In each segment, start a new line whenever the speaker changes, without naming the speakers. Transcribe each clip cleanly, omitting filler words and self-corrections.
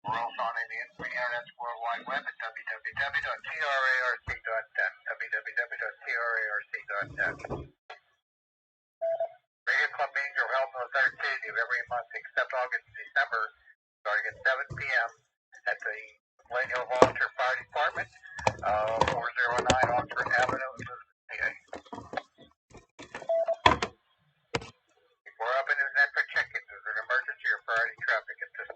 We're also on the internet's World Wide Web at www.trarc.net. www.trarc.net. Radio club meetings are held on the third Tuesday of every month except August and December, starting at 7 p.m. at the Glen Hill Volunteer Fire Department, 409 Oxford Avenue, PA. Before I open the net for check-ins, is there an emergency or priority traffic at this?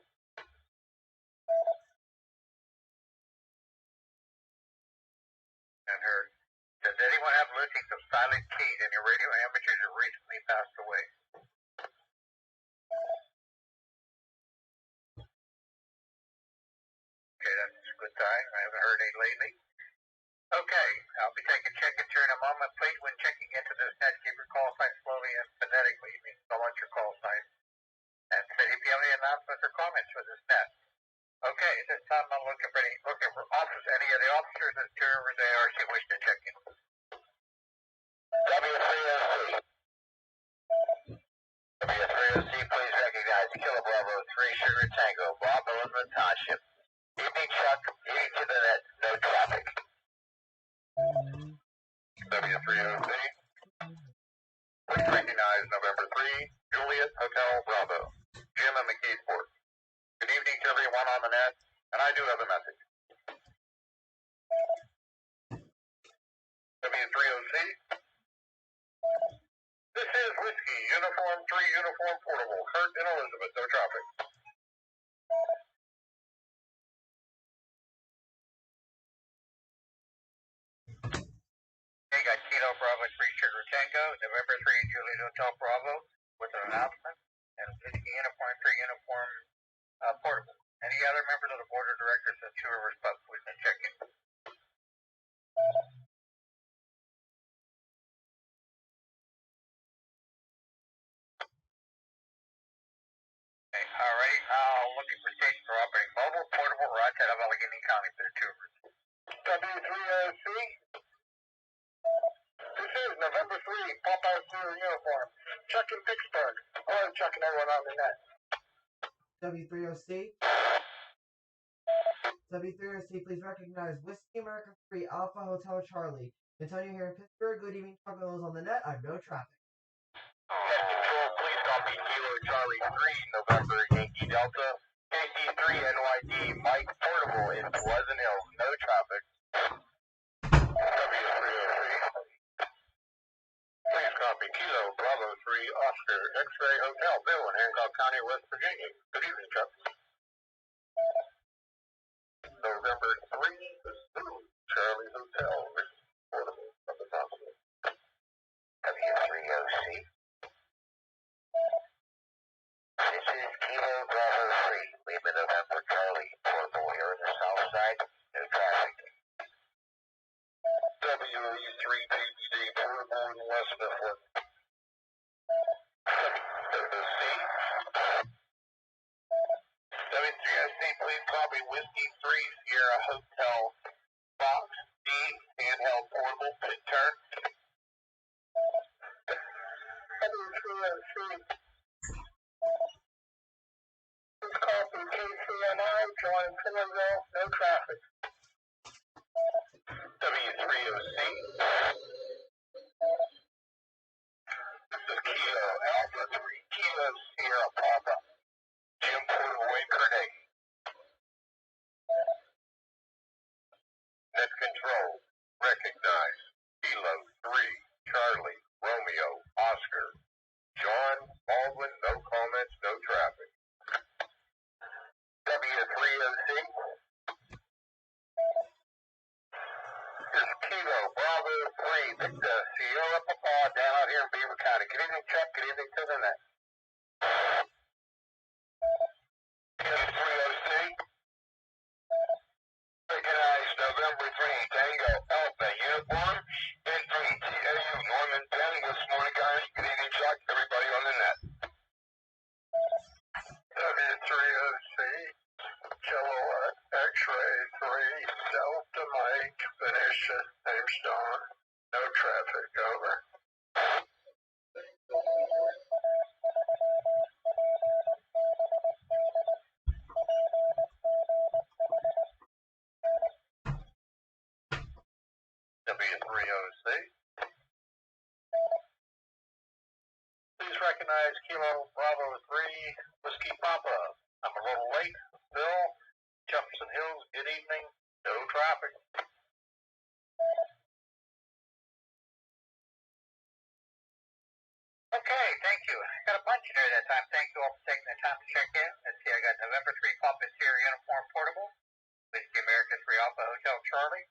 And heard. Does anyone have listings of silent keys? Any radio amateurs who recently passed away? Okay, that's a good sign. I haven't heard any lately. Okay, I'll be taking check-ins here in a moment. Please, when checking into this net, keep your call sign slowly and phonetically. You mean spell out your call sign. And say if you have any announcements or comments for this net. Okay, at this time I'm looking for any officers, any of the officers that over the ARC wish to check in. W3OC. W3OC, please recognize Kilo Bravo 3 Sugar Tango, Bravo Inland Township. Evening Chuck, evening to the net, no traffic. W3OC. Please recognize November 3, Juliet Hotel Bravo, Jim and McKeesport. Good evening to everyone on the net, and I do have a message. W3OC. This is Whiskey, Uniform 3, Uniform Portable, Kurt and Elizabeth, no traffic. Okay, got Kilo Bravo 3 Sugar Tango, November 3 Juliet Hotel Bravo, with an announcement, and Whiskey Uniform 3 Uniform Portable. Any other members of the board of directors of Two Rivers Pub, please check in. Okay, all right, looking for stations for operating mobile, portable, or outside of Allegheny County for the Two Rivers. W3OC. This is November 3, Popeye Theater Uniform. Chuck in Vicksburg. Hello, Chuck and everyone on the net.
W3OC. W3OC, please recognize Whiskey America 3 Alpha Hotel Charlie. Antonio here in Pittsburgh. Good evening, Chuck and those on the net. I have no traffic.
Net Control, please copy Kilo Charlie 3 November Yankee Delta. KC3 NYD Mike Portable in Pleasant Hill. No traffic. W3OC. Please copy Kilo Bravo 3 Oscar X-Ray Hotel Bill in Hancock County, West Virginia. Good evening, Chuck. November 3 Charlie Hotel Portable from the hospital. W3OC. This is Kilo Bravo 3. We have a November Charlie Portable here on the south side. No traffic. WE3 PBD Portable in West Mifflin. W3OC, please copy Whiskey 3 Sierra Hotel Box D handheld portable pit turn. W3OC. Please copy K3NI, join Pinnerville, no traffic. W3OC. This is Kilo Alpha 3 Kilo Sierra Papa. Jim Portable in Carnegie. Net Control. Recognize. Kilo 3 Charlie Romeo Oscar. John Baldwin, no comments, no traffic. W3OC. This is Kilo Bravo 3 Victor Sierra Papa down out here in Beaver County. Good evening, Chuck. Good evening to the net. 3OC, recognize November 3, Tango Alpha Uniform, N3TAU Norman Penn, West Morning guys. Good evening, Chuck. Everybody on the net. W3OC, Kilowatt X-ray 3, Delta Mike, Venetia, name's Dawn. No traffic, over. W3OC. Please recognize Kilo Bravo 3, Whiskey Papa. I'm a little late. Bill, Jefferson Hills, good evening. No traffic. Okay, thank you. Got a bunch in there that time. Thank you all for taking the time to check in. Let's see, I got November 3 Papa Sierra Uniform Portable, Whiskey America 3 Alpha Hotel Charlie,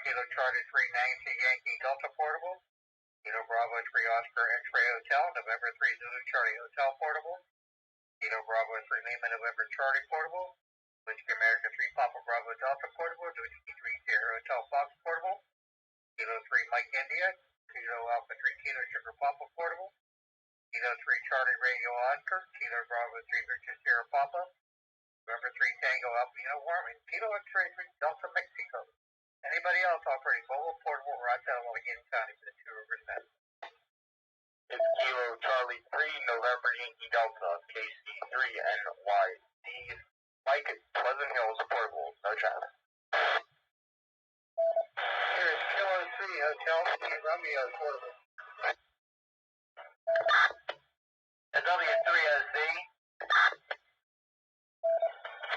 Kilo Charlie 3 Nancy Yankee Delta Portable, Kilo Bravo 3 Oscar X-Ray Hotel, November 3 Zulu Charlie Hotel Portable, Kilo Bravo 3 Lima November Charlie Portable, Whiskey America 3 Papa Bravo Delta Portable, Whiskey 3 Sierra Hotel Fox Portable, Kilo 3 Mike India, Kilo Alpha 3 Kilo Sugar Papa Portable, Kilo 3 Charlie Radio Oscar, Kilo Bravo 3 Victor Sierra Papa, November 3 Tango Alpha Uniform, and Kilo X-Ray 3 Delta Mexico. Anybody else operating mobile portable right out of Allegheny County for the Two Rivers Net? It's Kilo Charlie 3 November Yankee Delta, KC3 NYD, Mike at Pleasant Hills Portable, no traffic. Here is Kilo 3 Hotel Romeo Portable. The W3OC.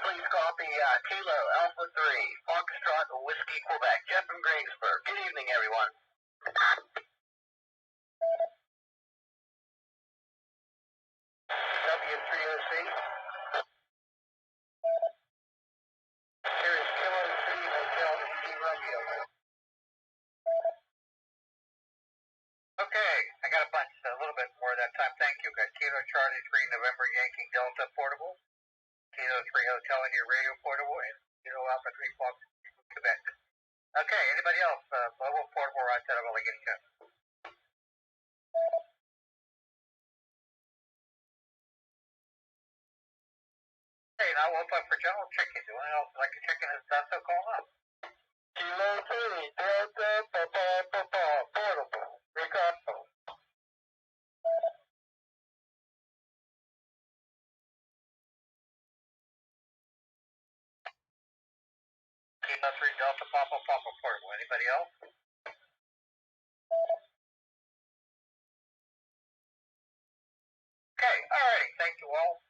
Please copy Kilo Alpha 3, Foxtrot Whiskey Quebec, Jeff from Greensburg. Good evening, everyone. W3OC. Here is Kilo 3 Hotel Whiskey Romeo. Okay, I got a bunch, a little bit more that time. Thank you. Got Kilo Charlie 3 November Yankee Delta Portable, Kilo 3 Hotel India Radio Portable, and Kilo Alpha 3 Fox Quebec. Okay, anybody else? Mobile portable right out of Allegheny County. Okay, now we'll open for general check-in. Anyone else like to check in has done so, call up. Kilo 3 Delta Papa Portable, Ricardo. Kilo 3 Delta Papa Portable. Anybody else? Okay, alright, thank you all.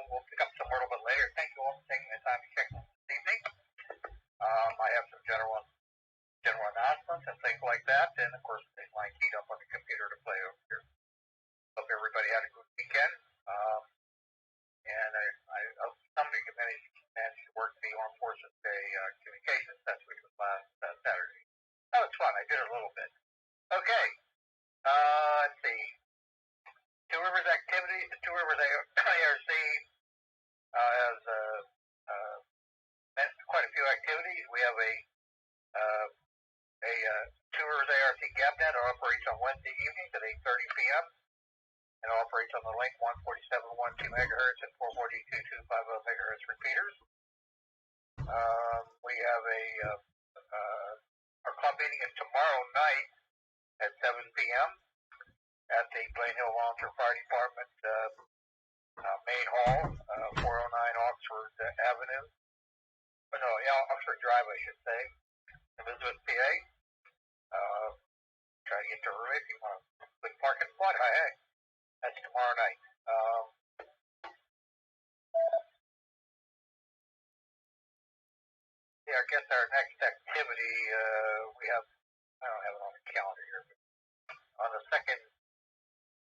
we'll pick up some more a little bit later. Thank you all for taking the time to check in this evening. I have some general announcements and things like that, and of course, there's my keyed up on the computer to play over here. Hope everybody had a good weekend. And I hope somebody managed to work the Armed Forces Day communications test, which was last Saturday. That was fun. I did it a little bit. Okay. Let's see. Two Rivers activities. The Two Rivers ARC has quite a few activities. We have a Two Rivers ARC GapNet operates on Wednesday evenings at 8:30 p.m. and operates on the link 147.12 megahertz and 442.250 megahertz repeaters. We have our club meeting is tomorrow night at 7 p.m. at the Blaine Hill Volunteer Fire Department main hall, 409 Oxford Avenue. Oxford Drive, I should say, Elizabeth, PA. Try to get to a room if you want a quick parking spot. Hey. That's tomorrow night. Yeah, I guess our next activity, we have, I don't have it on the calendar here, but on the second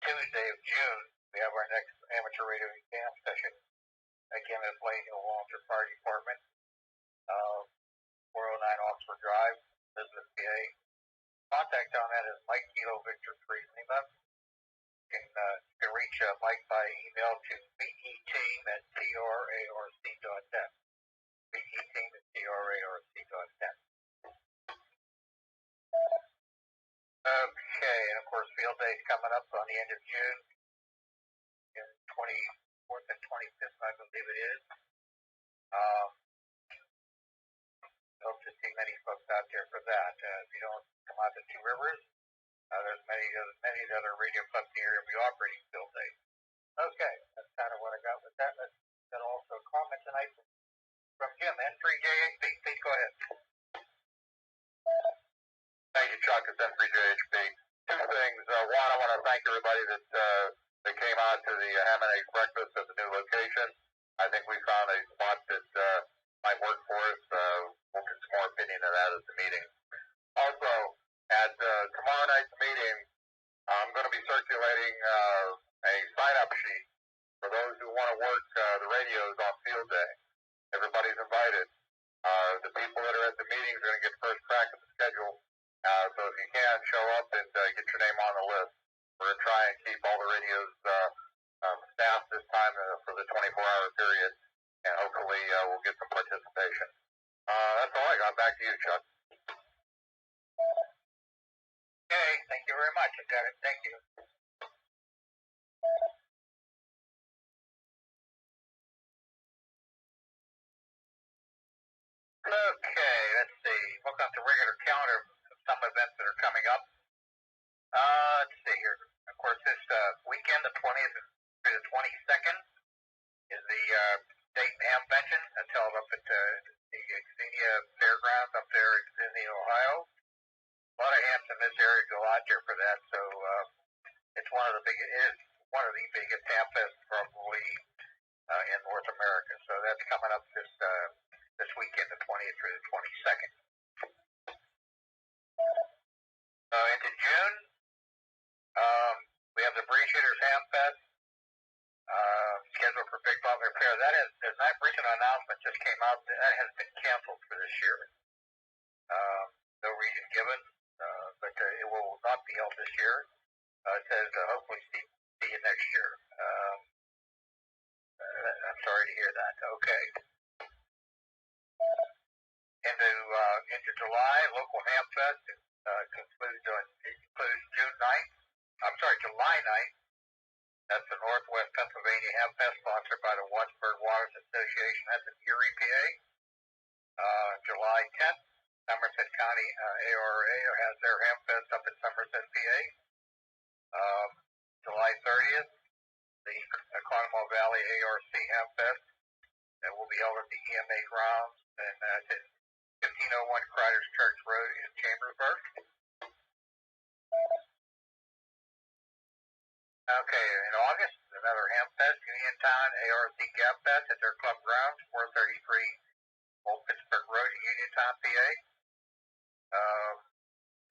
Tuesday of June, we have our next amateur radio exam session, again at Blaine Hill Volunteer Fire Department, 409 Oxford Drive, Elizabeth, PA. Contact on that is Mike Kilo Victor 3 Lima. You can reach Mike by email to beteam@trarc.net. beteam@trarc.net. Okay, and of course, field day is coming up on the end of June, 24th and 25th, I believe it is. Hope to see many folks out there for that. If you don't come out to Two Rivers, there's many other radio clubs here that will be operating field day. Okay, that's kind of what I got with that. Let's get also a comment tonight from Jim, N3JHB. Please go ahead. Thank you, Chuck. It's N3JHB. Two things. One, I want to thank everybody that came out to the ham and egg breakfast at the new location. I think we found a spot that might work for us. We'll get some more opinion of that at the meeting. Also, at tomorrow night's meeting, I'm going to be circulating a sign-up sheet for those who want to work the radios on field day. Everybody's invited. The people that are at the meetings are going to get first crack at the schedule. So if you can, show up and get your name on the list. We're going to try and keep all the radios staffed this time for the 24-hour period, and hopefully we'll get some participation. That's all I got. Back to you, Chuck. Okay, thank you very much. I got it. Thank you. Okay, let's see. Look at the regular calendar of some events that are coming up. Let's see here. Of course, this weekend, the 20th through the 22nd, is the Dayton Ham Convention. That's held up at the Xenia Fairgrounds up there in Xenia, Ohio. A lot of hams in this area go out there for that, so it is one of the biggest ham fests probably in North America. So that's coming up this weekend, the 20th through the 22nd. Into June, we have the Breedshitters Ham Fest scheduled for Big Bottom Repair. There's not recent announcement just came out that has been canceled for this year. No reason given, but it will not be held this year. It says hopefully see you next year. I'm sorry to hear that. Okay. Into July, local Ham Fest includes June 9th. I'm sorry, July 9th. That's the Northwest Pennsylvania Ham Fest sponsored by the Wattsburg Waters Association. That's in Erie, PA. July 10th, Somerset County ARA has their Ham Fest up in Somerset, PA. July 30th, the Conemaugh Valley ARC Ham Fest that will be held at the EMA grounds, and that's at 1501 Criders Church Road in Chambersburg. Okay, in August, another Ham Fest, Uniontown ARC Gap Fest at their club grounds, 433 Old Pittsburgh Road in Uniontown, PA.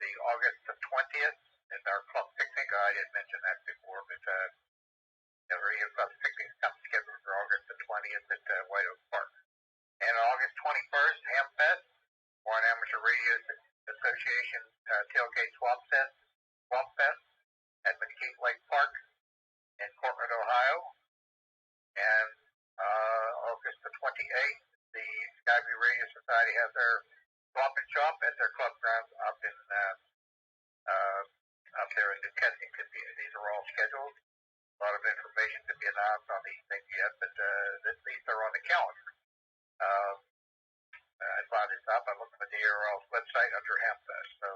The August the 20th is our club picnic. I didn't mention that before, but the radio club picnic comes scheduled for August the 20th at White Oak Park. And August 21st, Ham Fest, Warren Amateur Radio Association Tailgate Swap Fest at McKeith Lake Park in Cortland, Ohio. And August the 28th, the Skyview Radio Society has their swap and shop at their club grounds up there in New Kensington. These are all scheduled. A lot of information to be announced on these things yet, but at least they're on the calendar. I found this up. I looked at the ARL's website under Hamfest, so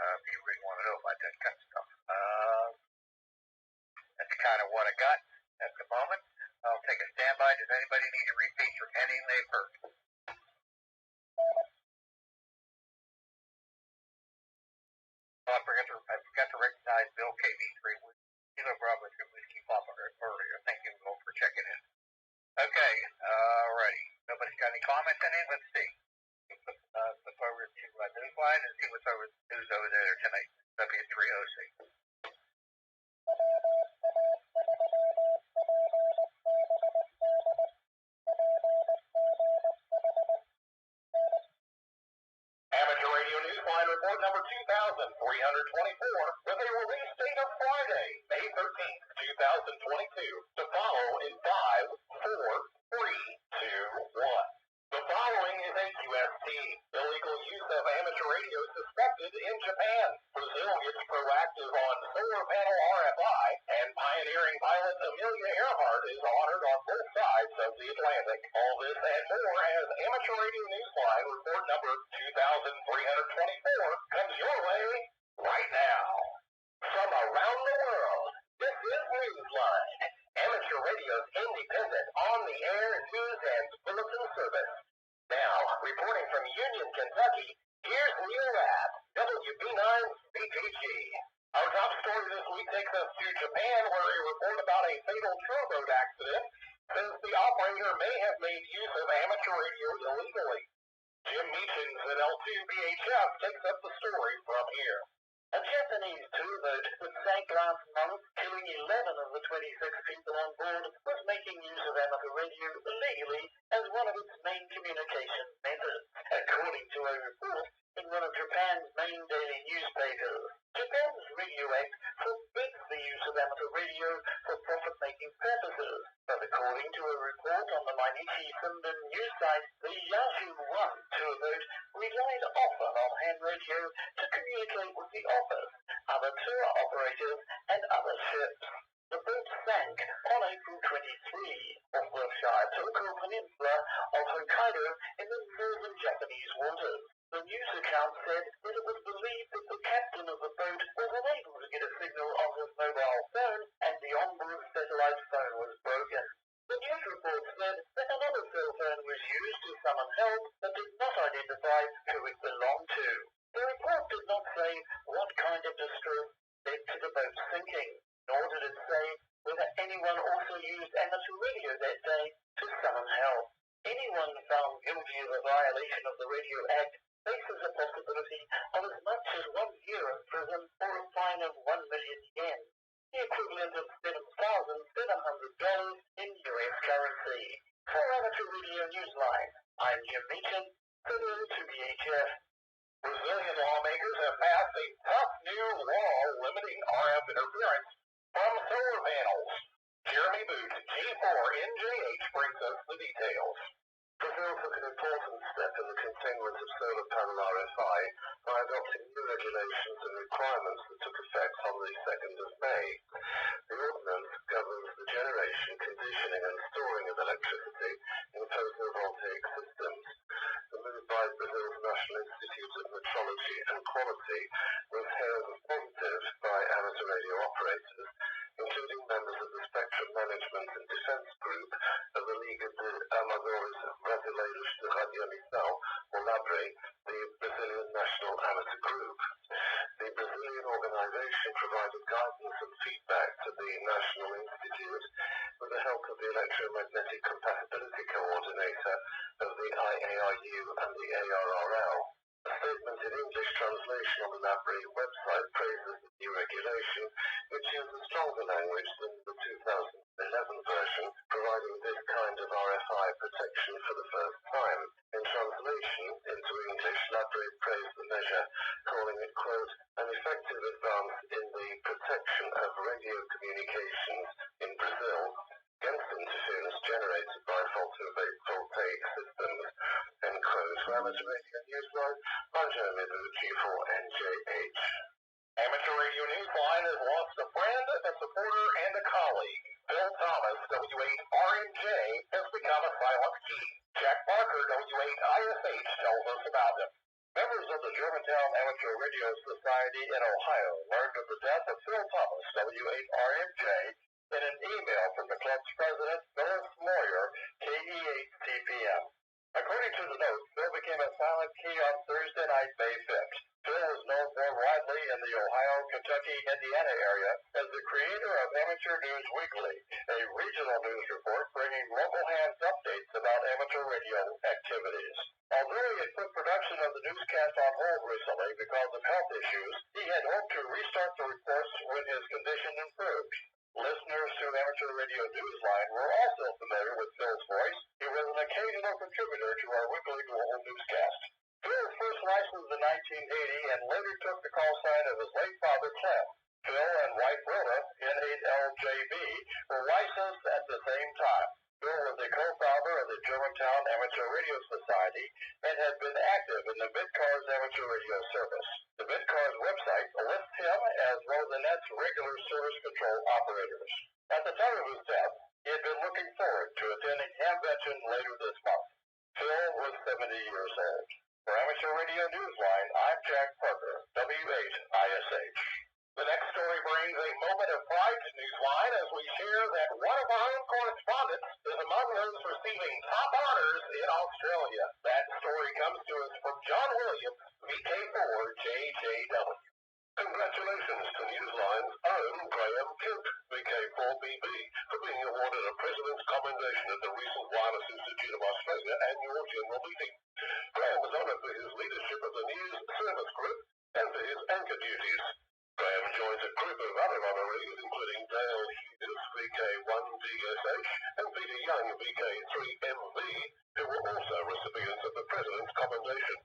if you really want to know about that kind of stuff. That's kind of what I got at the moment. I'll take a standby. Does anybody need to repeat for anything they've heard? Oh, I forgot to recognize Bill KB3 with Kilo Bravo with Whiskey Papa earlier. Thank you, Bill, for checking in. Okay, alrighty. Nobody's got any comments in it? Let's see. Flip over to Newsline and see what's news over there tonight. W3OC. Amateur Radio Newsline report number 2324 with a release date of Friday, 2022. To follow in 5, 4, 3, 2, 1. The following is a QST. Illegal use of amateur radio suspected in Japan. Brazil gets proactive on solar panel RFI, and pioneering pilot Amelia Earhart is honored on both sides of the Atlantic. All this and more as Amateur Radio Newsline report number 2324 comes your way right now. From around the world, this is Newsline, Amateur Radio's independent, on-the-air news and bulletin service. Now, reporting from Union, Kentucky, here's Neil Rapp, WB9 BGG. Our top story this week takes us to Japan, where a report about a fatal towboat accident says the operator may have made use of amateur radio illegally. Jim Meachins at L2BHF takes up the story from here.
A Japanese towboat that sank last month, killing 11 of the 26 people on board, was making use of amateur radio illegally as one of its main communication methods, according to a report in one of Japan's main daily newspapers. Japan's Radio Act forbids the use of amateur radio for profit-making purposes, but according to a report on the Mainichi Shimbun news site, the Yazoo 1 towboat relied often on ham radio to communicate with the office, other tour operators, and other ships. The boat sank on April 23 off the Shiatoko Peninsula of Hokkaido in the northern Japanese waters. The news account said that it was believed that the captain of the boat was unable to get a signal on his mobile phone and the onboard satellite phone was broken. The news report said that another cell phone was used to summon help but did not identify who it belonged to. The report did not say what kind of distress led to the boat sinking, nor did it say whether anyone also used amateur radio that day to summon help. Anyone found guilty of a violation of the Radio Act faces a possibility of as much as 1 year in prison or a fine of 1 million yen, the equivalent of $7,700 in US currency. For Amateur Radio Newsline, I'm Jim Meacham, for the L2BHF.
Brazilian lawmakers have passed a tough new law limiting RF interference from solar panels. Jeremy Booth, G4NJH, brings us the details.
Brazil took an important step in the containment of solar panel RFI by adopting new regulations and requirements that took effect on the 2nd of May. The ordinance governs the generation, conditioning and storing of electricity in photovoltaic systems. The move by Brazil's National Institute of Metrology and Quality was hailed as positive by amateur radio operators, including members of the Spectrum Management and Defense Group of the Liga de Amadores Brasileiros de Radiomissão, or LABRE, the Brazilian National Amateur Group. The Brazilian organization provided guidance and feedback to the National Institute with the help of the Electromagnetic Compatibility Coordinator of the IARU and the ARRL. A statement in English translation on the LABRE website praises the new regulation, which uses stronger language than the 2011 version, providing this kind of RFI protection for the first time. In translation into English, LABRE praised the measure, calling it, quote, an effective advance in the protection of radio communications in Brazil against interference generated by photovoltaic systems, end quote. For Amateur Radio Newsline, I'm Jeremy Booth, G4NJH.
Amateur Radio Newsline has lost a friend, a supporter, and a colleague. Phil Thomas, W8RNJ, has become a silent key. Jack Barker, W8ISH, tells us about him. Members of the Germantown Amateur Radio Society in Ohio learned of the death of Phil Thomas, W8RNJ, in an email from the club's president, Phyllis Moyer, KE8CPM. According to the note, Phil became a silent key on Thursday night, May 5th. Phil is known more widely in the Ohio, Kentucky, Indiana area as the creator of Amateur News Weekly, a regional news report bringing local hands updates about amateur radio activities. Although he had put production of the newscast on hold recently because of health issues, he had hoped to restart the reports when his condition improved. Listeners to Amateur Radio Newsline were also familiar with Phil's voice. He was an occasional contributor to our weekly global newscast. Phil was first licensed in 1980 and later took the call sign of his late father, Clem. Phil and wife Rhoda, N8LJB,
licensed at the same time. Phil was a co-founder of the Germantown Amateur Radio Society and had been active in the Midcars amateur radio service. The Midcars website lists him as one of the net's regular service control operators. At the time of his death, he had been looking forward to attending Hamvention later this month. Phil was 70 years old. For Amateur Radio Newsline, I'm Jack Parker, W8ISH. The next story brings a moment of pride to Newsline as we share that one of our own correspondents is among those receiving top honors in Australia. That story comes to us from John Williams, VK4JJW. Congratulations to Newsline's own Graham Kemp, VK4BB, for being awarded a President's Commendation at the recent Wireless Institute of Australia annual general meeting. Graham was honoured for his leadership of the News Service Group and for his anchor duties. Graham joins a group of other honorees, including Dale Hughes, VK1DSH, and Peter Young, VK3MV, who were also recipients of the President's Commendation.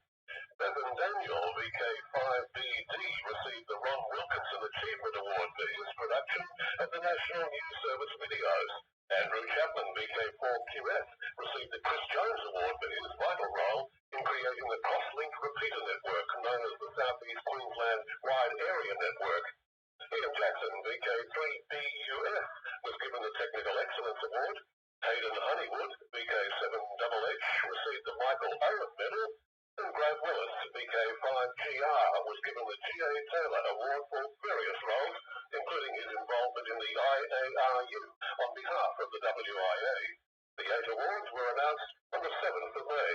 Bevan Daniel, VK5BD, received the Ron Wilkinson Achievement Award for his production of the National News Service videos. Andrew Chapman, VK4QF, received the Chris Jones Award for his vital role in creating the Crosslink Repeater Network known as the South East Queensland Wide Area Network. Ian Jackson, VK3BUF, was given the Technical Excellence Award. Hayden Honeywood, VK7HH, received the Michael Owen Medal. And Grant Willis, VK5GR, was given the G.A. Taylor Award for various roles, including his involvement in the IARU on behalf of the WIA. The 8 awards were announced on the 7th of May.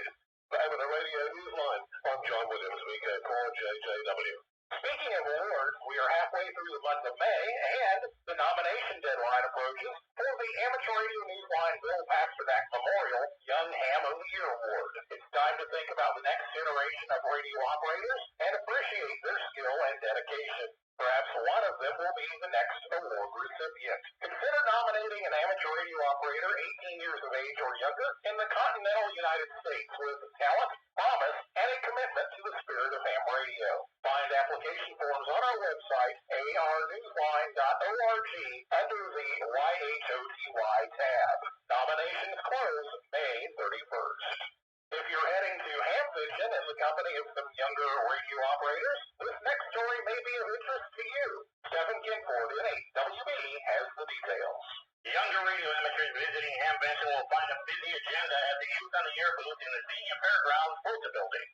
For Amateur Radio Newsline, I'm John Williams, VK4JJW. Speaking of awards, we are halfway through the month of May, and the nomination deadline approaches for the Amateur Radio Newsline Bill Pasternak Memorial Young Ham of the Year Award. It's time to think about the next generation of radio operators and appreciate their skill and dedication. Perhaps one of them will be the next award recipient. Consider nominating an amateur radio operator 18 years of age or younger in the continental United States with talent, promise, and a commitment to the spirit of ham radio. Find application forms on our website, arnewsline.org, under the YHOTY tab. Nominations close May 31st. If you're heading to Hamvention in the company of some younger radio operators, this next story may be of interest to you. Stephen Kinford in 8WB has the details.
Younger radio amateurs visiting Hamvention will find a busy agenda at the Youth on the Year booth in the Senior Fairgrounds Volta Building.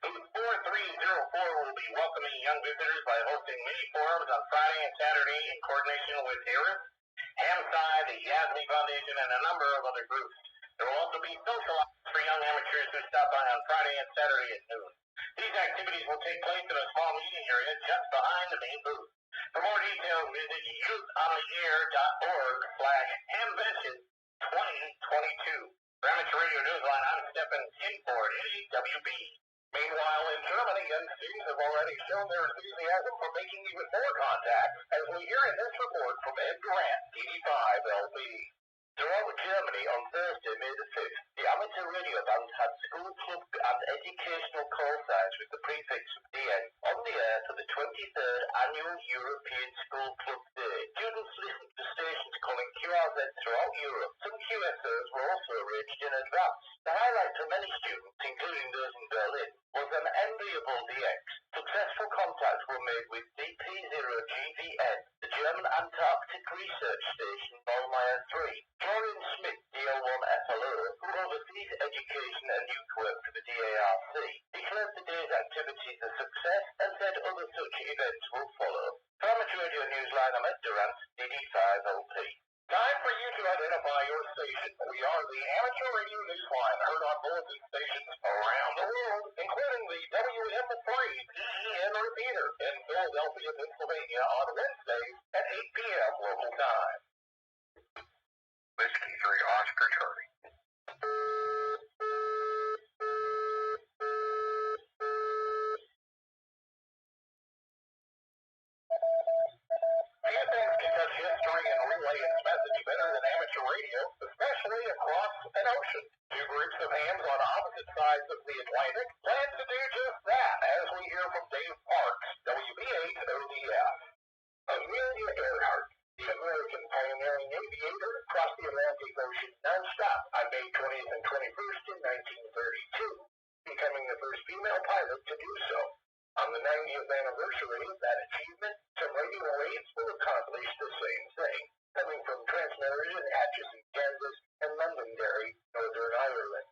Booth 4304 will be welcoming young visitors by hosting mini forums on Friday and Saturday in coordination with ARIS, Hamside, the Yasmin Foundation, and a number of other groups. There will also be social hours for young amateurs who stop by on Friday and Saturday at noon. These activities will take place in a small meeting area just behind the main booth. For more details, visit youthontheair.org/Hamvention2022. For Amateur Radio Newsline, I'm Stephen Kinford, 8WB.
Meanwhile, in Germany, young students have already shown their enthusiasm for making even more contacts, as we hear in this report from Ed Grant, DD5LP.
Throughout Germany on Thursday, May the 5th, the amateur radio band had school club and educational call signs with the prefix of DN on the air for the 23rd Annual European School Club Day. Students listened to stations calling QRZ throughout Europe. Some QSOs were also arranged in advance. The highlight for many students, including those in Berlin, was an enviable DX. Successful contacts were made with DP0GVN, the German Antarctic Research Station, Ballmeyer 3. Florian Schmidt, DL1FLO, who oversees education and youth work for the DARC, declared the day's activities a success and said other such events will follow. For Amateur Radio Newsline, I'm Ed Durant, DD5LP.
Time for you to identify your station. We are the Amateur Radio Newsline, heard on bulletin stations around the world, including the WM3 PEN repeater in Philadelphia, Pennsylvania on Wednesdays at 8 p.m. local time.
Whiskey 3 Oscar Charlie.
Few things can touch history and relay its message better than amateur radio, especially across an ocean. Two groups of hams on opposite sides of the Atlantic plan to do just that, as we hear from Dave Parks, WB8 ODF.
Amelia Earhart,
The American pioneering aviator crossed the Atlantic Ocean nonstop on May 20th and 21st in 1932, becoming the first female pilot to do so. On the 90th anniversary of that achievement, some radio aids will accomplish the same thing, coming from transmitters in Atchison, Kansas, and Londonderry, Northern Ireland.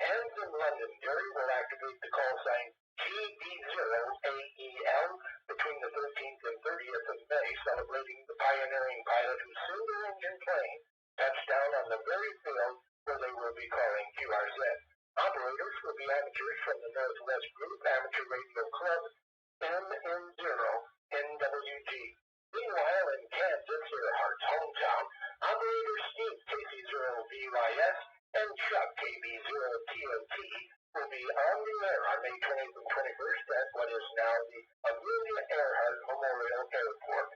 Hands in Londonderry will activate the call sign GB0AEL between the 13th and 30th of May, celebrating the pioneering pilot whose single-engine plane touched down on the very field where they will be calling QRZ. Operators will be amateurs from the Northwest Group Amateur Radio Club, MN0NWG. Meanwhile, in Kansas, Earhart's hometown, operators Steve KC0VYS and Chuck KB0TOT will be on the air on May 20th and 21st at what is now the Amelia Earhart Memorial Airport.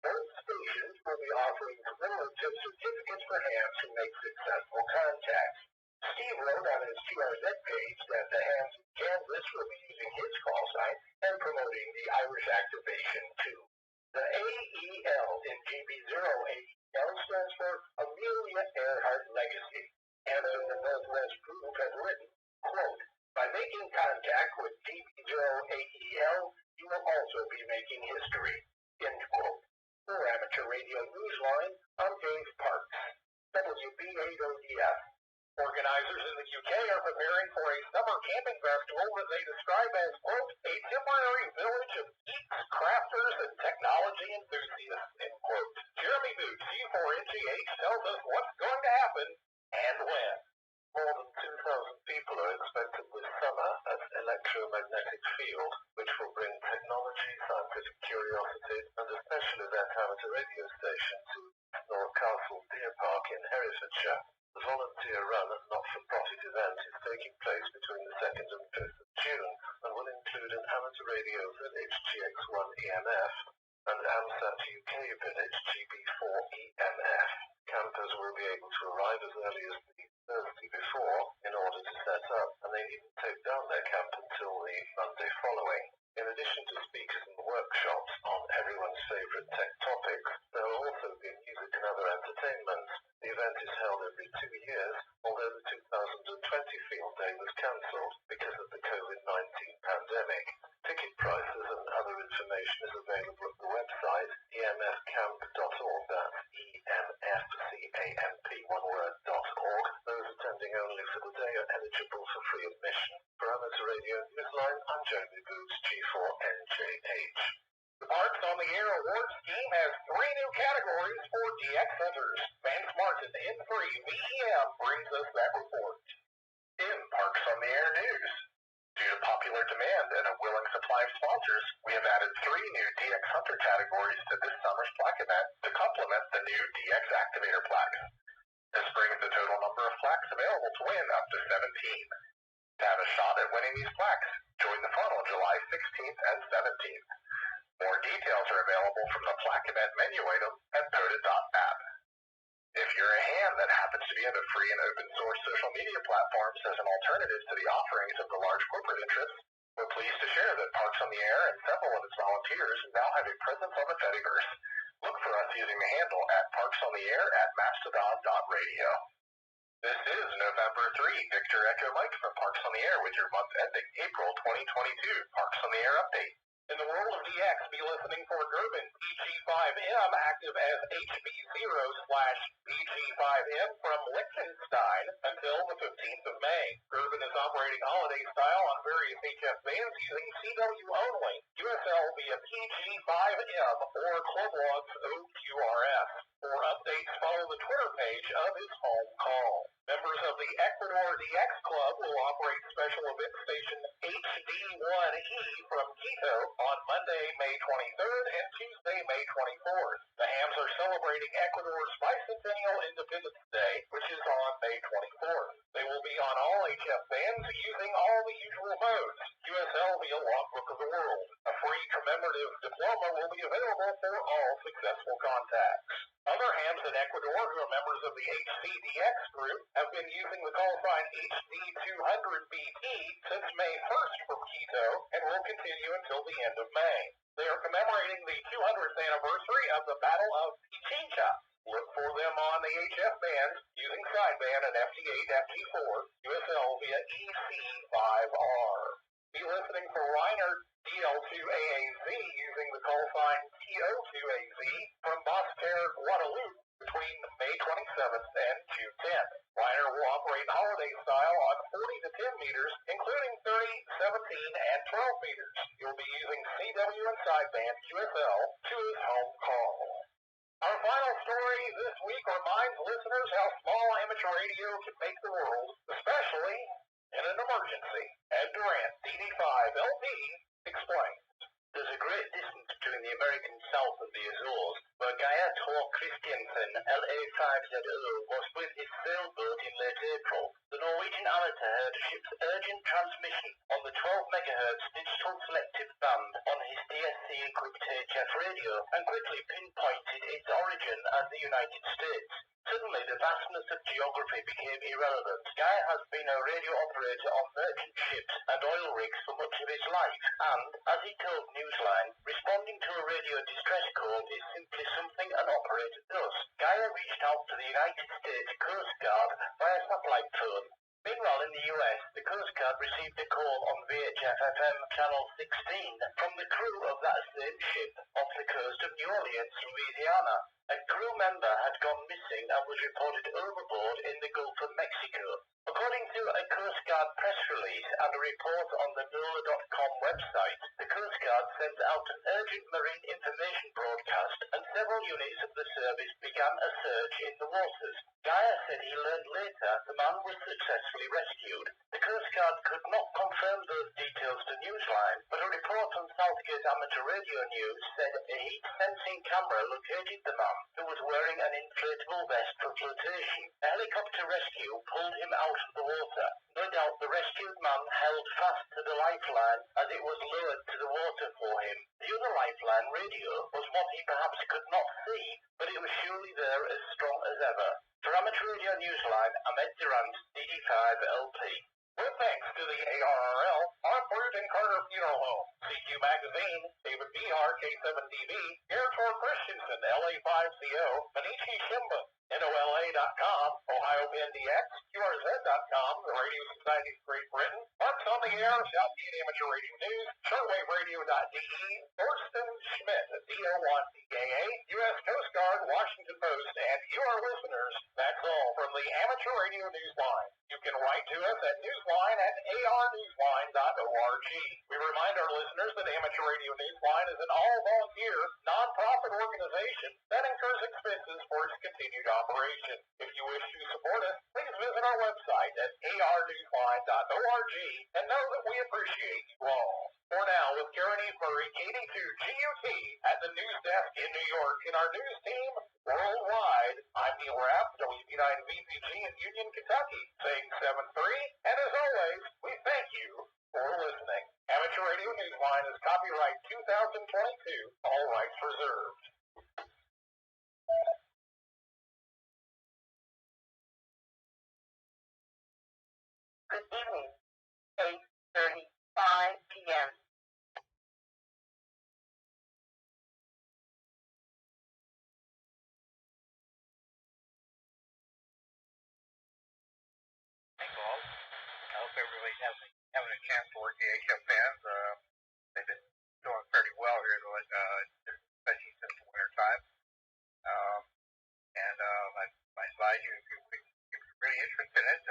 Both stations will be offering commemorative certificates for hams who make successful contacts. Steve wrote on his QRZ page that the hams in Kansas will be using his call sign and promoting the Irish activation too. The AEL in GB0AEL stands for Amelia Earhart Legacy. And in the Northwest Group has written, quote, by making contact with GB0AEL, you will also be making history, end quote. For Amateur Radio Newsline, I'm Dave Parks, WB8ODF. Organizers in the UK are preparing for a summer camping festival that they describe as, quote, a temporary village of geeks, crafters, and technology enthusiasts, end quote. Jeremy Booth, G4NGH, tells us what's going to happen and when.
More than 2,000 people are expected this summer at Electromagnetic Field, which will bring technology, scientific curiosity, and a special event amateur radio station to North Castle Deer Park in Herefordshire. The volunteer-run and not-for-profit event is taking place between the 2nd and 5th of June and will include an amateur radio village GX1 EMF and AMSAT UK village GB4 EMF. Campers will be able to arrive as early as the Thursday before in order to set up, and they needn't take down their camp until the Monday following. In addition to speakers and workshops on everyone's favourite tech topics, there will also be music and other entertainment. The event is held every 2 years, although the 2020 field day was cancelled because of the COVID-19 pandemic. Ticket prices and other information is available at the website emfcamp.org. That's EMFCAMP, one word, .org. Those attending only for the day are eligible for free admission. For Amateur Radio Newsline, I'm Jeremy Boots, G4NJH.
The Parks on the Air Award Scheme has 3 new categories for DX hunters. Vance Martin, N3 VEM, brings us that report. In Parks on the Air news, due to popular demand and a willing supply of sponsors, we have added 3 new DX hunter categories to this summer's plaque event to complement the new DX Activator plaque. This brings the total number of plaques available to win up to 17. To have a shot at winning these plaques, join the funnel July 16th and 17th. More details are available from the plaque event menu item at POTA.app. If you're a ham that happens to be in the free and open source social media platforms as an alternative to the offerings of the large corporate interests, we're pleased to share that Parks on the Air and several of its volunteers now have a presence on the Fediverse. Look for us using the handle at Parks on the Air at mastodon.radio. This is November 3, Victor Echo Mike from Parks on the Air with your month ending April 2022 Parks on the Air update. In the world of DX, be listening for Gerben PG5M, active as HB0/PG5M from Liechtenstein until the 15th of May. Gerben is operating holiday style on various HF bands using CW only, USL via PG5M or Clublog's OQRF. For updates, follow the Twitter page of his home call. Members of the Ecuador DX Club will operate special event station HD1E from Quito on Monday, May 23rd and Tuesday, May 24th. The hams are celebrating Ecuador's Bicentennial Independence Day, which is on May 24th. They will be on all HF bands using all the usual modes. USL via Logbook of the World. A free commemorative diploma will be available for all successful contacts. Other hams
in Ecuador, who are members of the HCDX group, have been using the call sign HD200BP since May 1st from Quito and will continue until the end of May. They are commemorating the 200th anniversary of the Battle of Pichincha. Look for them on the HF bands using sideband and FT8, FT4, USL via EC5R. Be listening for Reiner DL2AAZ using the call sign TO2AZ from Boston, Guadalupe between May 27th and June 10th. Reiner will operate holiday style on 40 to 10 meters, including 30, 17, and 12 meters. He'll be using CW and sideband QSL to his home call. Our final story this week reminds listeners how small amateur radio can make the world, especially in an emergency. Ed Durant, DD5LP, explains.
There's a great distance between the American South and the Azores, where Gaia Tor Christiansen, LA5ZO, was with his sailboat in late April. The Norwegian amateur heard a ship's urgent transmission on the 12 MHz digital selective band on his DSC-equipped HF radio and quickly pinpointed its origin as the United States. Suddenly, the vastness of geography became irrelevant. Guy has been a radio operator on merchant ships and oil rigs for much of his life, and, as he told Newsline, responding to a radio distress call is simply something an operator does. Guy reached out to the United States Coast Guard via satellite phone. Meanwhile, in the US, the Coast Guard received a call on VHF-FM Channel 16 from the crew of that same ship off the coast of New Orleans, Louisiana. A crew member had gone missing and was reported overboard in the Gulf of Mexico. According to a Coast Guard press release and a report on the NOLA.com website, the Coast Guard sent out an urgent marine information broadcast and several units of the service began a search in the waters. Gaia said he learned later the man was successfully rescued. The Coast Guard could not confirm those details to Newsline, but a report on Southgate Amateur Radio News said a heat-sensing camera located the man, who was wearing an inflatable vest for flotation. A helicopter rescue pulled him out of the water. No doubt the rescued man held fast to the lifeline as it was lowered to the water for him. The other lifeline radio was what he perhaps could not see, but it was surely there as strong as ever. For Amateur Radio Newsline, Ahmed Durant, DD5LP. With thanks to the ARRL, Armed Root and Carter Funeral Home, CQ Magazine, David Bihar, K7DB, Airtor Christensen, LA5CO, Manichi Shimba, NOLA.com, Ohio PNDX, QRZ.com, the Radio Society of Great Britain, Marks on the Air, Southgate Amateur Radio News, ShortwaveRadio.de, Thorsten Schmidt, DO1DAA, U.S. Coast Guard, Washington Post, and your listeners. That's all from the Amateur Radio Newsline. You can write to us at newsline@arnewsline.org. We remind our listeners that Amateur Radio Newsline is an all-volunteer, non-profit organization that incurs expenses for its continued operation. If you wish to support us, please visit our website at arnewsline.org and know that we appreciate you all. For now, with Karen E. Murray, KD2GUT at the news desk in New York, and our news team worldwide, I'm Neil Rapp, WP9 VPG in Union, Kentucky, saying 7-3, and as always, we thank you for listening. Amateur Radio Newsline is copyright 2022, all rights reserved. Good evening, 8:35 p.m.
I hope everybody's having a chance to work the HF fans. They've been doing pretty well here, especially since the winter time. I advise you, if you're really interested in it,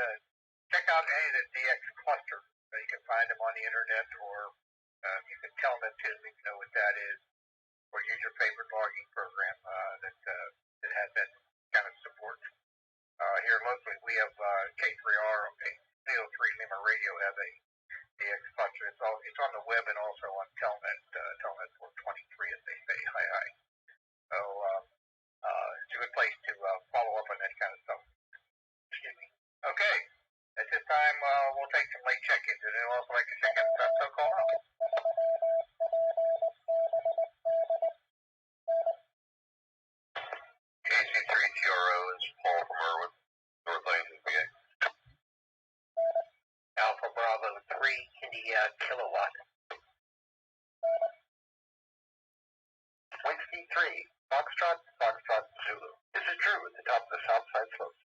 check out any of the DX cluster. You can find them on the internet, or you can tell them to let you know what that is, or use your favorite logging program that has that kind of support. Here locally, we have K3R, CO3 Lima Radio have a DX cluster. It's on the web and also on Telnet 423, as they say. Hi. So it's a good place to follow up on that kind of stuff. Excuse me. Okay. At this time, we'll take some late check-ins. Would anyone else like to check in? So call up. KC3TR
Paul from Irwin, North Lansing, PA.
Alpha Bravo 3 India Kilowatt. Wind speed 3, Foxtrot, Foxtrot, Zulu. This is Drew at the top of the south side slope.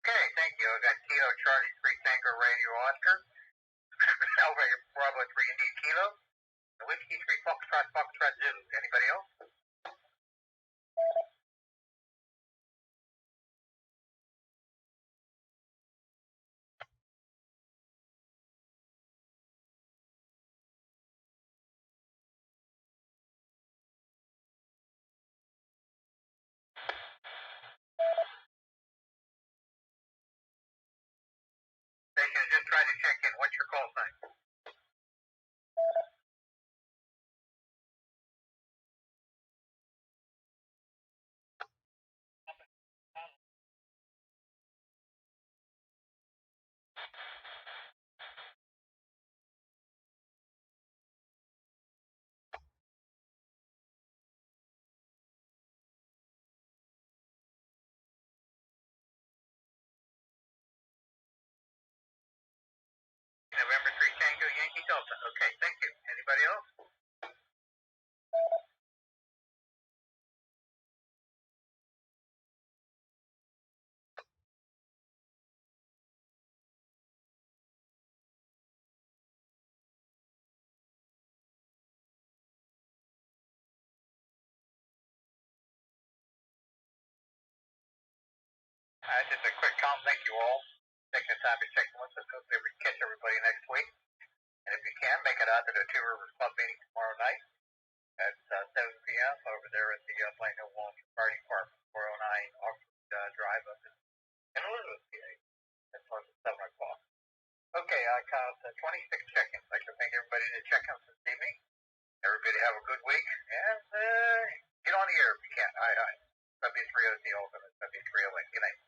Okay, thank you. I got Kilo Charlie 3 Tango Radio Oscar, Alpha Bravo 3 India Kilo, and Whiskey 3 Foxtrot, Foxtrot, Zulu. Anybody else? Station is just trying to check in. What's your call sign? November 3 Tango Yankee Delta. Okay, thank you. Anybody else? Just a quick comment. Thank you all. Taking the time to check in with us. Hopefully we catch everybody next week. And if you can, make it out to the Two Rivers Club meeting tomorrow night at 7 p.m. over there at the Plain Hill Volunteer Fire Department, 409 Oxford Drive up in Elizabeth, PA. That starts at 7 o'clock. Okay, I count 26 check-ins. I'd like to thank everybody that checked in this evening. Everybody have a good week, and get on the air if you can. Aye, aye. W3OC Ultimate, W308. Good night.